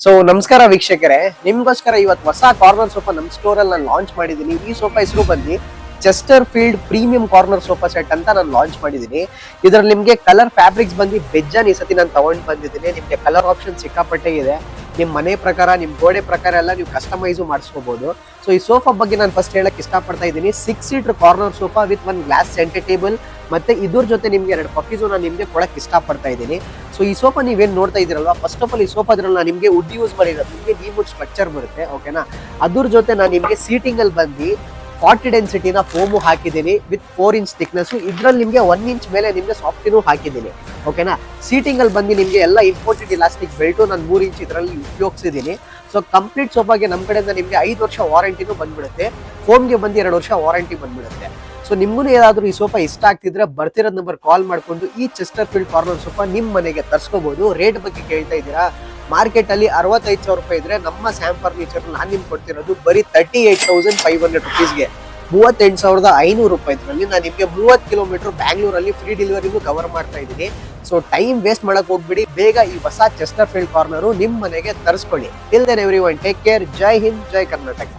So ನಮಸ್ಕಾರ ವೀಕ್ಷಕರೇ, ನಿಮ್ಗೋಸ್ಕರ ಇವತ್ತು ಹೊಸ ಕಾರ್ನರ್ ಸೋಫಾ ನಮ್ಮ ಸ್ಟೋರ್ ಅಲ್ಲಿ ನಾನು ಲಾಂಚ್ ಮಾಡಿದ್ದೀನಿ. ಈ ಸೋಫಾ ಹೆಸರು ಬಂದು Chester field premium corner sofa set ಅಂತ ನಾನು ಲಾಂಚ್ ಮಾಡಿದ್ದೀನಿ. ಇದರಲ್ಲಿ ನಿಮಗೆ ಕಲರ್ ಫ್ಯಾಬ್ರಿಕ್ಸ್ ಬಂದು ಬೆಜ್ಜನ್ ಈ ಸತಿ ನಾನು ತಗೊಂಡು ಬಂದಿದ್ದೀನಿ. ನಿಮಗೆ ಕಲರ್ ಆಪ್ಷನ್ ಸಿಕ್ಕಾಪಟ್ಟೆ ಇದೆ. ನಿಮ್ಮ ಮನೆ ಪ್ರಕಾರ, ನಿಮ್ಮ ಗೋಡೆ ಪ್ರಕಾರ ಎಲ್ಲ ನೀವು ಕಸ್ಟಮೈಸು ಮಾಡಿಸ್ಕೋಬಹುದು. ಸೊ ಈ ಸೋಫಾ ಬಗ್ಗೆ ನಾನು ಫಸ್ಟ್ ಹೇಳಕ್ ಇಷ್ಟಪಡ್ತಾ ಇದ್ದೀನಿ. 6 seater corner sofa with 1 glass centre table ಮತ್ತೆ ಇದ್ರ ಜೊತೆ ನಿಮ್ಗೆ 2 ಪಫೀಸು ನಾನು ನಿಮ್ಗೆ ಕೊಡಕ್ ಇಷ್ಟಪಡ್ತಾ ಇದ್ದೀನಿ. ಸೊ ಈ ಸೋಫಾ ನೀವೇನ್ ನೋಡ್ತಾ ಇದೀರಲ್ವಾ, ಫಸ್ಟ್ ಆಫ್ ಆಲ್ ಈ ಸೋಫಾದ್ರಲ್ಲಿ ನಾನು ನಿಮ್ಗೆ ವುಡ್ ಯೂಸ್ ಮಾಡಿರೋದು, ನಿಮ್ಗೆ ನೀವುಡ್ ಸ್ಟ್ರಕ್ಚರ್ ಬರುತ್ತೆ, ಓಕೆನಾ. ಅದ್ರ ಜೊತೆ ನಾನು ನಿಮ್ಗೆ ಸೀಟಿಂಗ್ ಅಲ್ಲಿ ಬಂದು 40 ಡೆನ್ಸಿಟಿನ ಫೋಮು ಹಾಕಿದ್ದೀನಿ ವಿತ್ 4 ಇಂಚ್ ಥಿಕ್ನೆಸ್. ಇದ್ರಲ್ಲಿ ನಿಮ್ಗೆ 1 ಇಂಚ್ ಮೇಲೆ ನಿಮ್ಗೆ ಸಾಫ್ಟಿನೂ ಹಾಕಿದ್ದೀನಿ, ಓಕೆನಾ. ಸೀಟಿಂಗ್ ಅಲ್ಲಿ ಬಂದು ನಿಮ್ಗೆ ಎಲ್ಲ ಇಂಪೋರ್ಟೆಡ್ ಇಲಾಸ್ಟಿಕ್ ಬೆಲ್ಟು ನಾನು 3 ಇಂಚ್ ಇದರಲ್ಲಿ ಉಪಯೋಗಿಸಿದ್ದೀನಿ. ಸೊ ಕಂಪ್ಲೀಟ್ ಸೋಫಾಗೆ ನಮ್ಮ ಕಡೆಯಿಂದ ನಿಮ್ಗೆ 5 ವರ್ಷ ವಾರಂಟಿನೂ ಬಂದ್ಬಿಡುತ್ತೆ. ಫೋಮ್ಗೆ ಬಂದು 2 ವರ್ಷ ವಾರಂಟಿ ಬಂದ್ಬಿಡುತ್ತೆ. ಸೊ ನಿಮ್ಗೂ ಏನಾದ್ರು ಈ ಸೋಫಾ ಇಷ್ಟ ಆಗ್ತಿದ್ರೆ ಬರ್ತಿರೋದ್ ನಂಬರ್ ಕಾಲ್ ಮಾಡ್ಕೊಂಡು ಈ ಚೆಸ್ಟರ್ ಫೀಲ್ಡ್ ಕಾರ್ನರ್ ಸೋಫಾ ನಿಮ್ ಮನೆಗೆ ತರ್ಸ್ಕೋಬಹುದು. ರೇಟ್ ಬಗ್ಗೆ ಕೇಳ್ತಾ ಇದ್ದೀರಾ, ಮಾರ್ಕೆಟ್ ಅಲ್ಲಿ 65,000 ರೂಪಾಯಿ ಇದ್ರೆ ನಮ್ಮ ಸ್ಯಾಮ್ ಫರ್ನಿಚರ್ ನಾನು ನಿಮ್ಗೆ ಕೊಡ್ತಿರೋದು ಬರೀ 38,500 ರುಪೀಸ್ಗೆ, 38,500 ರೂಪಾಯಿ. ಇದ್ರಲ್ಲಿ ನಾನು ನಿಮ್ಗೆ 30 ಕಿಲೋಮೀಟರ್ ಬ್ಯಾಂಗ್ಳೂರಲ್ಲಿ ಫ್ರೀ ಡೆಲಿವರಿಗೂ ಕವರ್ ಮಾಡ್ತಾ ಇದ್ದೀನಿ. ಸೊ ಟೈಮ್ ವೇಸ್ಟ್ ಮಾಡಕ್ ಹೋಗ್ಬಿಡಿ, ಬೇಗ ಈ ಹೊಸ ಚೆಸ್ಟರ್ ಫೀಲ್ಡ್ ಕಾರ್ನರ್ ನಿಮ್ ಮನೆಗೆ ತರಿಸ್ಕೊಳ್ಳಿ. Till then everyone take care. ಜೈ ಹಿಂದ್, ಜೈ ಕರ್ನಾಟಕ.